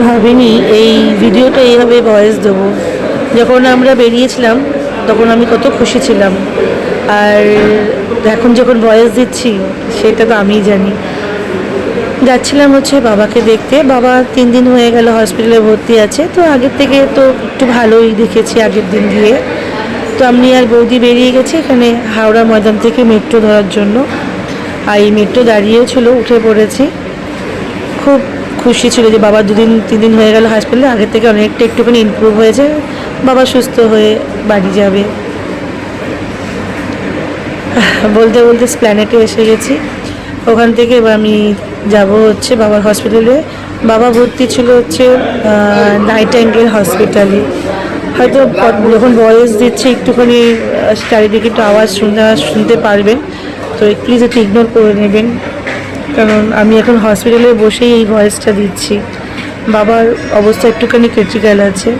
ভাবিনি এই ভিডিওটা এইভাবে ভয়েস দেবো। যখন আমরা বেরিয়েছিলাম তখন আমি কত খুশি ছিলাম, আর এখন যখন ভয়েস দিচ্ছি সেটা তো আমিই জানি। যাচ্ছিলাম হচ্ছে বাবাকে দেখতে। বাবা 3 দিন হয়ে গেল হসপিটালে ভর্তি আছে, তো আগের থেকে তো একটু ভালোই দেখেছি আগের দিন গিয়ে। তো আমি আর বৌদি বেরিয়ে গেছি এখানে হাওড়া ময়দান থেকে মেট্রো ধরার জন্য। আর এই মেট্রো দাঁড়িয়েও ছিল, উঠে পড়েছি। খুব খুশি ছিল যে বাবা 2-3 দিন হয়ে গেল হসপিটালে, আগের থেকে অনেকটা একটুখানি ইমপ্রুভ হয়েছে, বাবা সুস্থ হয়ে বাড়ি যাবে। বলতে বলতে স্প্ল্যানেটে এসে গেছি। ওখান থেকে এবার আমি যাব হচ্ছে বাবার হসপিটালে। বাবা ভর্তি ছিল হচ্ছে নাইটিঙ্গেল হসপিটালে। হয়তো যখন ভয়েস দিচ্ছে একটুখানি চারিদিকে একটু আওয়াজ শুনতে পারবেন, তো প্লিজ একটু ইগনোর করে নেবেন, কারণ আমি এখন হসপিটালে বসেই এই ভয়েসটা দিচ্ছি। বাবার অবস্থা একটুখানি ক্রিটিক্যাল আছে।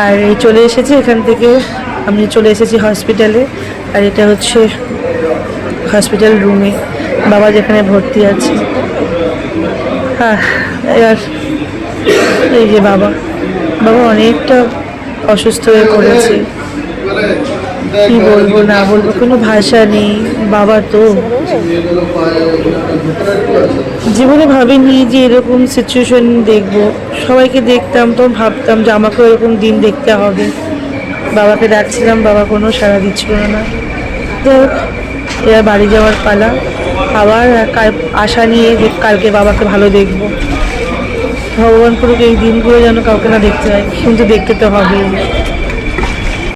আর এই চলে এসেছি এখান থেকে, আমি চলে এসেছি হসপিটালে। আর এটা হচ্ছে হসপিটাল রুমে বাবা যেখানে ভর্তি আছে। হ্যাঁ, আর এই যে বাবা অনেকটা অসুস্থ হয়ে পড়েছে। কি বলবো না বলবো, কোনো ভাষা নেই। বাবা তো জীবনে ভাবিনি যে এরকম সিচুয়েশন দেখবো। সবাইকে দেখতাম তো ভাবতাম যে আমাকেও এরকম দিন দেখতে হবে। বাবাকে ডাকছিলাম, বাবা কোনো সাড়া দিচ্ছিল না। তো এবার বাড়ি যাওয়ার পালা। আবার আশা নিয়ে যে কালকে বাবাকে ভালো দেখবো। ভগবান করুক এই দিনগুলো যেন কাউকে না দেখতে হয়, কিন্তু দেখতে তো হবেই।